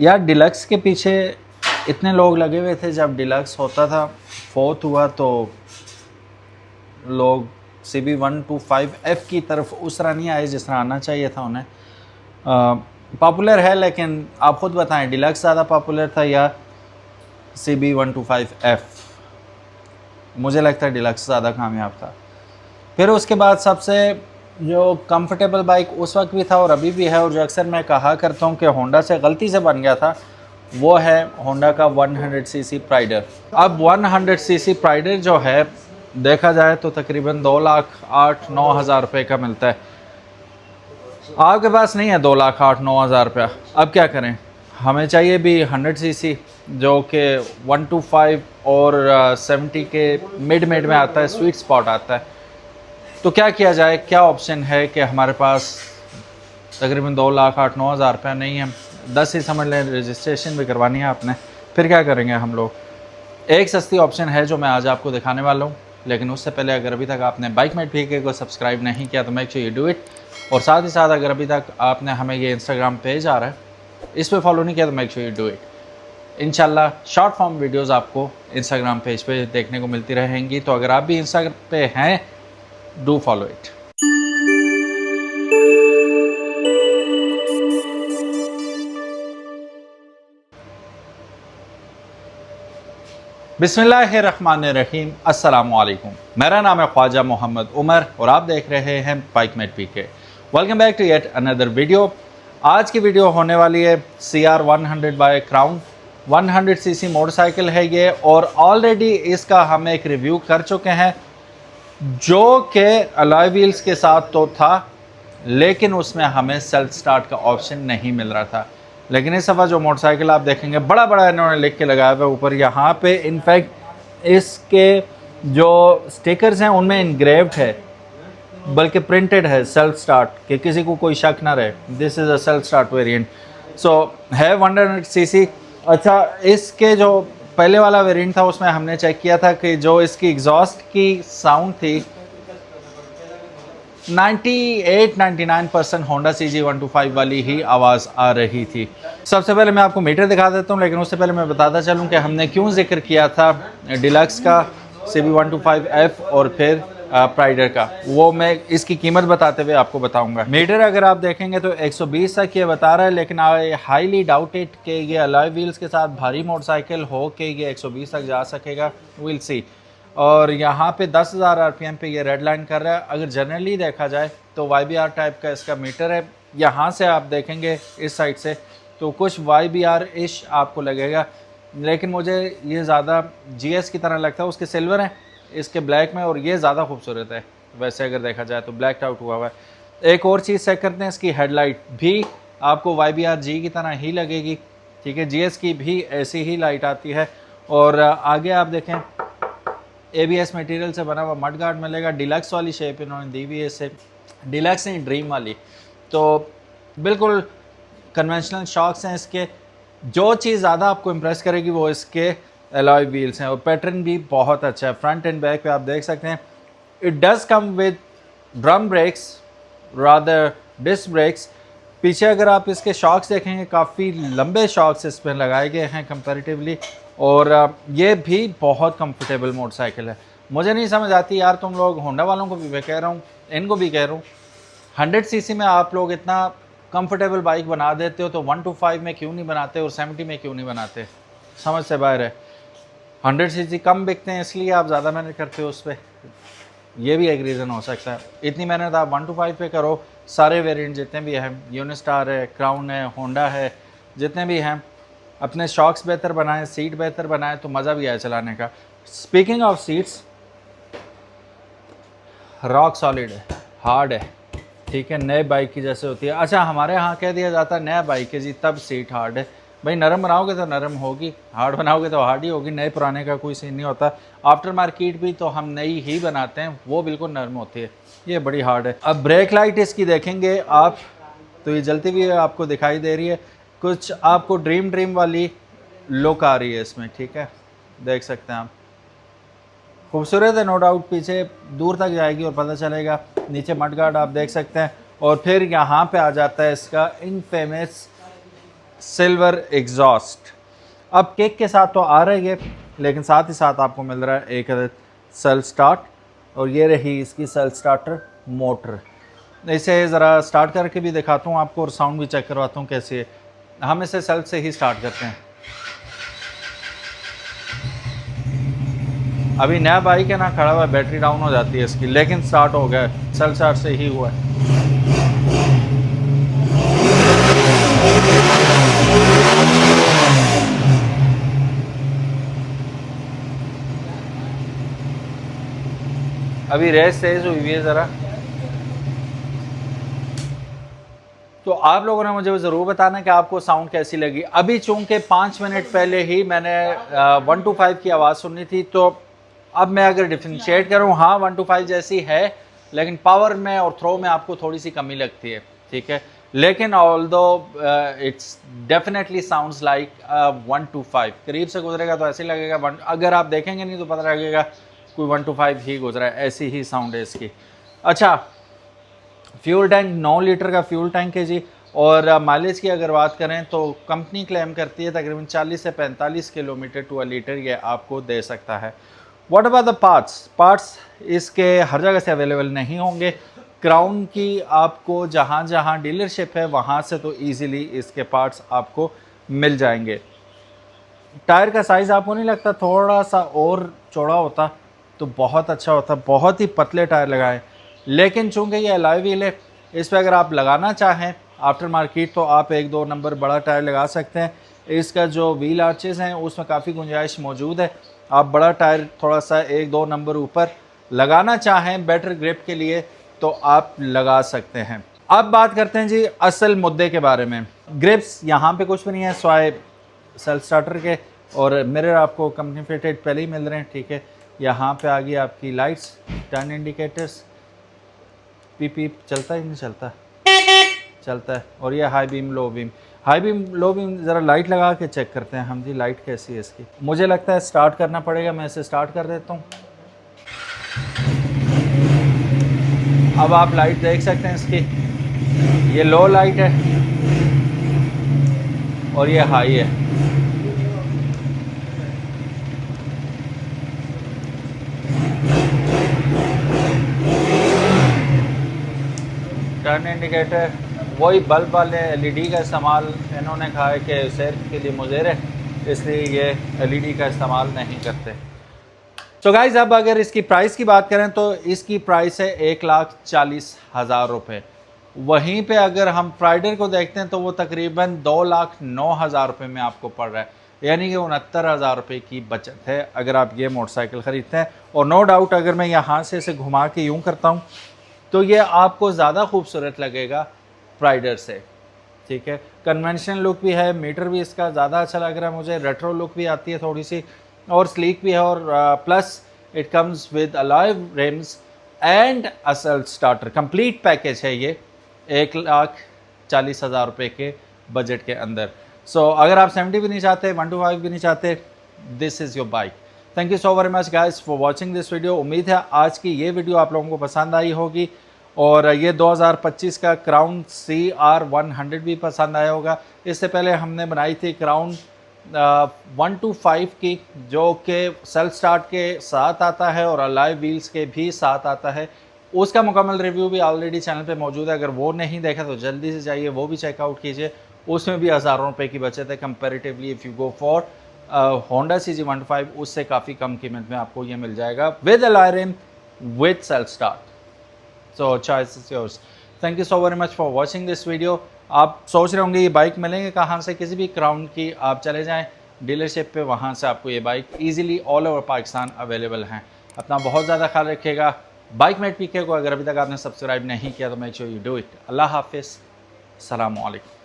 यार डिलक्स के पीछे इतने लोग लगे हुए थे, जब डिलक्स होता था 4th हुआ तो लोग CB125F की तरफ उस तरह नहीं आए जिस तरह आना चाहिए था उन्हें। पॉपुलर है, लेकिन आप ख़ुद बताएं डिलक्स ज़्यादा पॉपुलर था या CB125F? मुझे लगता है डिलक्स ज़्यादा कामयाब था। फिर उसके बाद सबसे जो कंफर्टेबल बाइक उस वक्त भी था और अभी भी है, और जो अक्सर मैं कहा करता हूँ कि होंडा से गलती से बन गया था, वो है होंडा का 100cc प्राइडर। अब 100cc प्राइडर जो है देखा जाए तो तकरीबन 2,08,9,000 रुपये का मिलता है। आपके पास नहीं है 2,08,9,000 रुपया, अब क्या करें? हमें चाहिए भी 100cc जो कि 125 और 70 के मिड में आता है, स्वीट स्पॉट आता है। तो क्या किया जाए? क्या ऑप्शन है कि हमारे पास तकरीबन 2,08,9,000 रुपया नहीं है, 10 ही समझ लें, रजिस्ट्रेशन भी करवानी है आपने, फिर क्या करेंगे हम लोग? एक सस्ती ऑप्शन है जो मैं आज आपको दिखाने वाला हूँ, लेकिन उससे पहले अगर अभी तक आपने बाइकमेट पीके को सब्सक्राइब नहीं किया तो make sure you do it, और साथ ही साथ अगर अभी तक आपने हमें ये इंस्टाग्राम पेज आ रहा है इस पर फॉलो नहीं किया तो make sure you do it. इंशाल्लाह शॉर्ट फॉर्म वीडियोज़ आपको इंस्टाग्राम पेज पे देखने को मिलती रहेंगी, तो अगर आप भी इंस्टाग्राम पे हैं डू फॉलो इट। बिस्मिल्लाहिर्रहमानिर्रहीम, अस्सलामु अलैकुम। मेरा नाम है ख्वाजा मोहम्मद उमर और आप देख रहे हैं Bikemate PK. Welcome back to yet another video. आज की वीडियो होने वाली है CR100 bye crown. 100cc motorcycle है ये, और ऑलरेडी इसका हम एक रिव्यू कर चुके हैं जो कि अलॉय व्हील्स के साथ तो था, लेकिन उसमें हमें सेल्फ स्टार्ट का ऑप्शन नहीं मिल रहा था। लेकिन इस दफ़ा जो मोटरसाइकिल आप देखेंगे बड़ा बड़ा इन्होंने लिख के लगाया हुआ है ऊपर, यहाँ पे इनफैक्ट इसके जो स्टिकर्स हैं उनमें इनग्रेव्ड है, बल्कि प्रिंटेड है सेल्फ स्टार्ट, कि किसी को कोई शक ना रहे this is a self start variant. So है 100cc। अच्छा, इसके जो पहले वाला वेरिएंट था उसमें हमने चेक किया था कि जो इसकी एग्जॉस्ट की साउंड थी 98-99% होंडा CG125 वाली ही आवाज़ आ रही थी। सबसे पहले मैं आपको मीटर दिखा देता हूँ, लेकिन उससे पहले मैं बताता चलूँ कि हमने क्यों जिक्र किया था डिलक्स का, CB125F और फिर प्राइडर का, वो मैं इसकी कीमत बताते हुए आपको बताऊंगा। मीटर अगर आप देखेंगे तो 120 तक ये बता रहा है, लेकिन आई हाईली डाउटेड कि ये अलॉय व्हील्स के साथ भारी मोटरसाइकिल हो के ये 120 तक जा सकेगा, विल सी। और यहाँ पे 10,000 RPM पे ये रेड लाइन कर रहा है। अगर जनरली देखा जाए तो YBR टाइप का इसका मीटर है। यहाँ से आप देखेंगे इस साइड से तो कुछ YBR इश आपको लगेगा, लेकिन मुझे ये ज़्यादा GS की तरह लगता है। उसके सिल्वर है, इसके ब्लैक में, और ये ज़्यादा खूबसूरत है वैसे अगर देखा जाए तो, ब्लैक आउट हुआ हुआ है। एक और चीज़ चेक करते हैं, इसकी हेडलाइट भी आपको YBR G की तरह ही लगेगी, ठीक है। GS की भी ऐसी ही लाइट आती है। और आगे आप देखें ABS मटेरियल से बना हुआ मड गार्ड मिलेगा। डिलक्स वाली शेप इन्होंने दी हुई है इसे, डिलक्स नहीं ड्रीम वाली, तो बिल्कुल कन्वेंशनल शॉक्स हैं इसके। जो चीज़ ज़्यादा आपको इम्प्रेस करेगी वो इसके अलॉय व्हील्स हैं, और पैटर्न भी बहुत अच्छा है। फ्रंट एंड बैक पे आप देख सकते हैं it does come with drum brakes rather disc brakes. पीछे अगर आप इसके शॉक्स देखेंगे काफ़ी लंबे शॉक्स इस पर लगाए गए हैं कंपैरेटिवली, और ये भी बहुत कंफर्टेबल मोटरसाइकिल है। मुझे नहीं समझ आती यार, तुम लोग होंडा वालों को भी मैं कह रहा हूँ, इनको भी कह रहा हूँ, 100cc में आप लोग इतना कंफर्टेबल बाइक बना देते हो तो 125 में क्यों नहीं बनाते और 70 में क्यों नहीं बनाते? समझ से बाहर है। 100cc कम बिकते हैं इसलिए आप ज़्यादा मेहनत करते हो उस पर, ये भी एक रीज़न हो सकता है। इतनी मेहनत आप 125 पे करो, सारे वेरिएंट जितने भी हैं, यूनिस्टार है, क्राउन है, होंडा है, जितने भी हैं, अपने शॉक्स बेहतर बनाएं, सीट बेहतर बनाएं तो मज़ा भी आए चलाने का। Speaking of seats, rock solid है, हार्ड है, ठीक है, नए बाइक की जैसे होती है। अच्छा, हमारे यहाँ कह दिया जाता है नया बाइक है जी तब सीट हार्ड है। भाई नरम बनाओगे तो नरम होगी, हार्ड बनाओगे तो हार्ड ही होगी। नए पुराने का कोई सीन नहीं होता। आफ्टर मार्केट भी तो हम नई ही बनाते हैं, वो बिल्कुल नरम होती है, ये बड़ी हार्ड है। अब ब्रेक लाइट इसकी देखेंगे आप तो ये जलती हुई आपको दिखाई दे रही है, कुछ आपको ड्रीम वाली लुक आ रही है इसमें, ठीक है, देख सकते हैं आप। खूबसूरत है नो डाउट, पीछे दूर तक जाएगी और पता चलेगा। नीचे मड गार्ड आप देख सकते हैं, और फिर यहाँ पे आ जाता है इसका इनफेमस सिल्वर एग्जॉस्ट। अब किक के साथ तो आ रही है, लेकिन साथ ही साथ आपको मिल रहा है एक सेल्फ स्टार्ट, और ये रही इसकी सेल्फ स्टार्टर मोटर। इसे ज़रा स्टार्ट करके भी दिखाता हूँ आपको और साउंड भी चेक करवाता हूँ कैसे है। हम इसे सेल्फ से ही स्टार्ट करते हैं। अभी नया बाइक है ना, खड़ा हुआ, बैटरी डाउन हो जाती है इसकी, लेकिन स्टार्ट हो गया है, सेल्फ स्टार्ट से ही हुआ है। अभी रेस तेज हुई है ज़रा। तो आप लोगों ने मुझे ज़रूर बताना कि आपको साउंड कैसी लगी। अभी चूंकि 5 मिनट पहले ही मैंने 125 की आवाज़ सुनी थी, तो अब मैं अगर डिफ्रेंशिएट करूँ, हाँ 125 जैसी है, लेकिन पावर में और थ्रो में आपको थोड़ी सी कमी लगती है, ठीक है। लेकिन although it's definitely sounds like 125। करीब से गुजरेगा तो ऐसे लगेगा अगर आप देखेंगे नहीं तो पता लगेगा कोई 125 ही गुजरा है, ऐसी ही साउंड है इसकी। अच्छा, फ्यूल टैंक 9 लीटर का फ्यूल टैंक है जी। और माइलेज की अगर बात करें तो कंपनी क्लेम करती है तकरीबन 40 से 45 किलोमीटर टू अ लीटर ये आपको दे सकता है। व्हाट अबाउट द पार्ट्स इसके हर जगह से अवेलेबल नहीं होंगे। क्राउन की आपको जहाँ जहाँ डीलरशिप है वहाँ से तो ईज़िली इसके पार्ट्स आपको मिल जाएंगे। टायर का साइज़ आपको नहीं लगता थोड़ा सा और चौड़ा होता तो बहुत अच्छा होता? बहुत ही पतले टायर लगाए, लेकिन चूंकि ये अलॉय व्हील है, इस पर अगर आप लगाना चाहें आफ्टर मार्केट तो आप 1-2 नंबर बड़ा टायर लगा सकते हैं। इसका जो व्हील आर्चेज़ हैं उसमें काफ़ी गुंजाइश मौजूद है। आप बड़ा टायर थोड़ा सा 1-2 नंबर ऊपर लगाना चाहें बेटर ग्रिप के लिए तो आप लगा सकते हैं। अब बात करते हैं जी असल मुद्दे के बारे में। ग्रिप्स यहाँ पे कुछ भी नहीं है स्वाय सेल्फ स्टार्टर के, और मिरर आपको कंपनी फिटेड पहले ही मिल रहे हैं, ठीक है। यहाँ पे आ गई आपकी लाइट्स, टर्न इंडिकेटर्स, पीप पीप चलता है नहीं चलता? चलता है। और ये high beam low beam, high beam low beam ज़रा लाइट लगा के चेक करते हैं हम जी, लाइट कैसी है इसकी। मुझे लगता है स्टार्ट करना पड़ेगा, मैं इसे स्टार्ट कर देता हूँ। अब आप लाइट देख सकते हैं इसकी, ये लो लाइट है और ये हाई है। टर्न इंडिकेटर वही बल्ब वाले एलईडी का इस्तेमाल इन्होंने कहा है कि सैर के लिए मुज़र है, इसलिए ये एलईडी का इस्तेमाल नहीं करते। तो गाइज़ अब अगर इसकी प्राइस की बात करें तो इसकी प्राइस है 1,40,000 रुपये। वहीं पे अगर हम प्राइडर को देखते हैं तो वो तकरीबन 2,09,000 रुपये में आपको पड़ रहा है, यानी कि 69,000 रुपये की बचत है अगर आप ये मोटरसाइकिल ख़रीदते हैं। और नो डाउट अगर मैं यहाँ से इसे घुमा के यूँ करता हूँ तो ये आपको ज़्यादा खूबसूरत लगेगा प्राइडर से, ठीक है। कन्वेंशनल लुक भी है, मीटर भी इसका ज़्यादा अच्छा लग रहा है मुझे, रेट्रो लुक भी आती है थोड़ी सी, और स्लीक भी है, और plus it comes with alloy RIMS and a self starter. Complete package है ये 1,40,000 रुपये के बजट के अंदर। सो अगर आप 70 भी नहीं चाहते, 125 भी नहीं चाहते, this is your bike. Thank you so very much guys for watching this video. उम्मीद है आज की ये वीडियो आप लोगों को पसंद आई होगी, और ये 2025 का क्राउन CR100 भी पसंद आया होगा। इससे पहले हमने बनाई थी क्राउन 125 की, जो कि सेल्फ स्टार्ट के साथ आता है और अलॉय व्हील्स के भी साथ आता है। उसका मुकम्मल रिव्यू भी ऑलरेडी चैनल पे मौजूद है, अगर वो नहीं देखा तो जल्दी से जाइए वो भी चेकआउट कीजिए। उसमें भी हज़ारों रुपए की बचत है comparatively if you go for Honda CG125, उससे काफ़ी कम कीमत में आपको ये मिल जाएगा with alloy rim with self start. So choice is yours. Thank you so very much for watching this video. आप सोच रहे होंगे ये बाइक मिलेंगे कहाँ से, किसी भी क्राउन की आप चले जाएं डीलरशिप पे, वहाँ से आपको ये bike easily all over Pakistan available हैं। अपना बहुत ज़्यादा ख्याल रखिएगा। बाइकमेट PK को अगर अभी तक आपने सब्सक्राइब नहीं किया तो make sure you do it. अल्लाह हाफिज़, अस्सलामु अलैकुम।